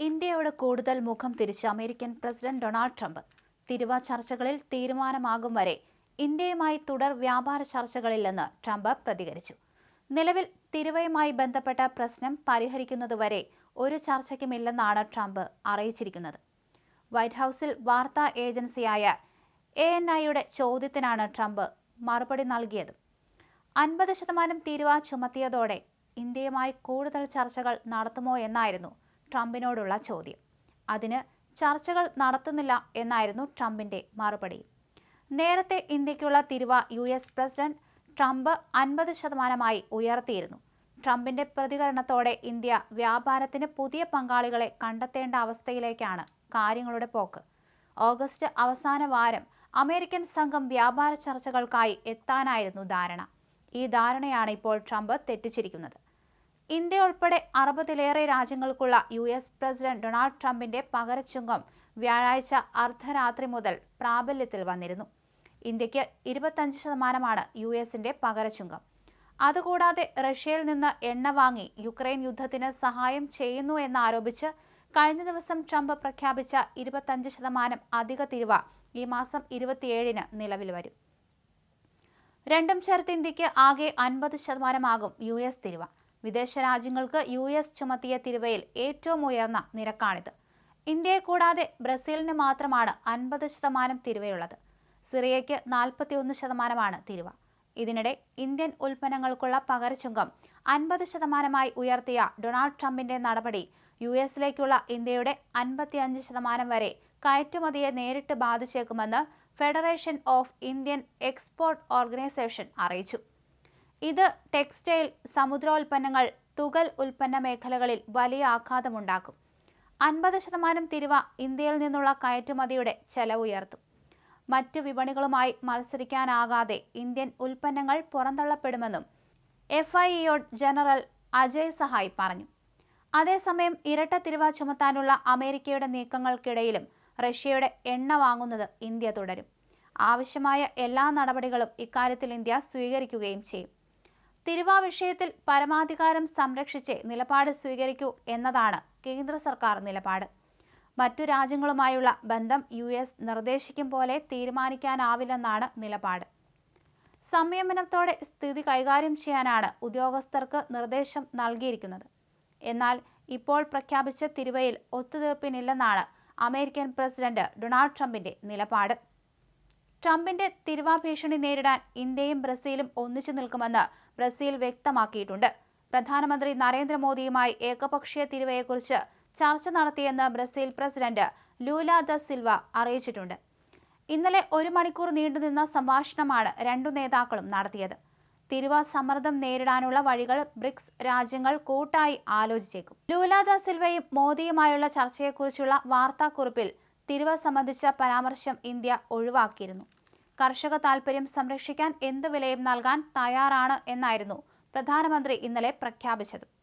ഇന്ത്യയോട് കൂടുതൽ മുഖം തിരിച്ച് അമേരിക്കൻ പ്രസിഡന്റ് ഡൊണാൾഡ് ട്രംപ്. തിരുവ ചർച്ചകളിൽ തീരുമാനമാകും വരെ ഇന്ത്യയുമായി തുടർ വ്യാപാര ചർച്ചകളില്ലെന്ന് ട്രംപ് പ്രതികരിച്ചു. നിലവിൽ തിരുവയുമായി ബന്ധപ്പെട്ട പ്രശ്നം പരിഹരിക്കുന്നതുവരെ ഒരു ചർച്ചയ്ക്കുമില്ലെന്നാണ് ട്രംപ് അറിയിച്ചിരിക്കുന്നത്. വൈറ്റ് ഹൌസിൽ വാർത്താ ഏജൻസിയായ ANIയുടെ ചോദ്യത്തിനാണ് ട്രംപ് മറുപടി നൽകിയത്. 50% തീരുവ ചുമത്തിയതോടെ ഇന്ത്യയുമായി കൂടുതൽ ചർച്ചകൾ നടത്തുമോ എന്നായിരുന്നു ട്രംപിനോടുള്ള ചോദ്യം. അതിന് ചർച്ചകൾ നടത്തുന്നില്ല എന്നായിരുന്നു ട്രംപിന്റെ മറുപടി. നേരത്തെ ഇന്ത്യക്കുള്ള തിരുവ US പ്രസിഡന്റ് ട്രംപ് 50%-ആയി ഉയർത്തിയിരുന്നു. ട്രംപിന്റെ പ്രതികരണത്തോടെ ഇന്ത്യ വ്യാപാരത്തിന് പുതിയ പങ്കാളികളെ കണ്ടെത്തേണ്ട അവസ്ഥയിലേക്കാണ് കാര്യങ്ങളുടെ പോക്ക്. ഓഗസ്റ്റ് അവസാന വാരം അമേരിക്കൻ സംഘം വ്യാപാര ചർച്ചകൾക്കായി എത്താനായിരുന്നു ധാരണ. ഈ ധാരണയാണ് ഇപ്പോൾ ട്രംപ് തെറ്റിച്ചിരിക്കുന്നത്. ഇന്ത്യ ഉൾപ്പെടെ 60-ലേറെ രാജ്യങ്ങൾക്കുള്ള US പ്രസിഡന്റ് ഡൊണാൾഡ് ട്രംപിന്റെ പകരച്ചുങ്കം വ്യാഴാഴ്ച അർദ്ധരാത്രി മുതൽ പ്രാബല്യത്തിൽ വന്നിരുന്നു. ഇന്ത്യക്ക് 25%-ആണ് USന്റെ പകരച്ചുങ്കം. അതുകൂടാതെ റഷ്യയിൽ നിന്ന് എണ്ണ വാങ്ങി യുക്രൈൻ യുദ്ധത്തിന് സഹായം ചെയ്യുന്നു എന്നാരോപിച്ച് കഴിഞ്ഞ ദിവസം ട്രംപ് പ്രഖ്യാപിച്ച 25% അധിക തിരുവ ഈ മാസം 27-ന് നിലവിൽ വരും. രണ്ടും ചേർത്ത് ഇന്ത്യക്ക് ആകെ 50%-ആകും US തിരുവ. വിദേശ രാജ്യങ്ങൾക്ക് US ചുമത്തിയ തിരുവയിൽ ഏറ്റവും ഉയർന്ന നിരക്കാണിത്. ഇന്ത്യയെ കൂടാതെ ബ്രസീലിന് മാത്രമാണ് 50% തിരുവയുള്ളത്. സിറിയയ്ക്ക് 41%-ആണ് തിരുവ. ഇതിനിടെ ഇന്ത്യൻ ഉൽപ്പന്നങ്ങൾക്കുള്ള പകരച്ചുങ്കം 50%-ആയി ഉയർത്തിയ ഡൊണാൾഡ് ട്രംപിന്റെ നടപടി USലേക്കുള്ള ഇന്ത്യയുടെ 55% വരെ കയറ്റുമതിയെ നേരിട്ട് ബാധിച്ചേക്കുമെന്ന് Federation of Indian Export Organisation അറിയിച്ചു. ഇത് ടെക്സ്റ്റൈൽ, സമുദ്രോൽപ്പന്നങ്ങൾ, തുകൽ ഉൽപ്പന്ന മേഖലകളിൽ വലിയ ആഘാതമുണ്ടാക്കും. 50% തിരുവ ഇന്ത്യയിൽ നിന്നുള്ള കയറ്റുമതിയുടെ ചെലവ് ഉയർത്തും. മറ്റ് വിപണികളുമായി മത്സരിക്കാനാകാതെ ഇന്ത്യൻ ഉൽപ്പന്നങ്ങൾ പുറന്തള്ളപ്പെടുമെന്നും FIEO ജനറൽ അജയ് സഹായ് പറഞ്ഞു. അതേസമയം ഇരട്ട തിരുവ ചുമത്താനുള്ള അമേരിക്കയുടെ നീക്കങ്ങൾക്കിടയിലും റഷ്യയുടെ എണ്ണ വാങ്ങുന്നത് ഇന്ത്യ തുടരും. ആവശ്യമായ എല്ലാ നടപടികളും ഇക്കാര്യത്തിൽ ഇന്ത്യ സ്വീകരിക്കുകയും ചെയ്യും. തിരുവ വിഷയത്തിൽ പരമാധികാരം സംരക്ഷിച്ച് നിലപാട് സ്വീകരിക്കൂ എന്നതാണ് കേന്ദ്ര സർക്കാർ നിലപാട്. മറ്റു രാജ്യങ്ങളുമായുള്ള ബന്ധം US നിർദ്ദേശിക്കും പോലെ തീരുമാനിക്കാനാവില്ലെന്നാണ് നിലപാട്. സംയമനത്തോടെ സ്ഥിതി കൈകാര്യം ചെയ്യാനാണ് ഉദ്യോഗസ്ഥർക്ക് നിർദ്ദേശം നൽകിയിരിക്കുന്നത്. എന്നാൽ ഇപ്പോൾ പ്രഖ്യാപിച്ച തിരുവയിൽ ഒത്തുതീർപ്പിനില്ലെന്നാണ് അമേരിക്കൻ പ്രസിഡന്റ് ഡൊണാൾഡ് ട്രംപിന്റെ നിലപാട്. ട്രംപിന്റെ തിരുവ ഭീഷണി നേരിടാൻ ഇന്ത്യയും ബ്രസീലും ഒന്നിച്ചു നിൽക്കുമെന്ന് ബ്രസീൽ വ്യക്തമാക്കിയിട്ടുണ്ട്. പ്രധാനമന്ത്രി നരേന്ദ്രമോദിയുമായി ഏകപക്ഷീയ തിരുവയെക്കുറിച്ച് ചർച്ച നടത്തിയെന്ന് Brazil president Lula the Silva അറിയിച്ചിട്ടുണ്ട്. ഇന്നലെ 1 മണിക്കൂർ നീണ്ടുനിന്ന സംഭാഷണമാണ് രണ്ടു നേതാക്കളും നടത്തിയത്. തിരുവ സമ്മർദ്ദം നേരിടാനുള്ള വഴികൾ ബ്രിക്സ് രാജ്യങ്ങൾ കൂട്ടായി ആലോചിച്ചേക്കും. ലൂല ദ സിൽവയും മോദിയുമായുള്ള ചർച്ചയെക്കുറിച്ചുള്ള വാർത്താക്കുറിപ്പിൽ തിരുവ സംബന്ധിച്ച പരാമർശം ഇന്ത്യ ഒഴിവാക്കിയിരുന്നു. കർഷക താൽപര്യം സംരക്ഷിക്കാൻ എന്ത് വിലയും നൽകാൻ തയ്യാറാണ് എന്നായിരുന്നു പ്രധാനമന്ത്രി ഇന്നലെ പ്രഖ്യാപിച്ചത്.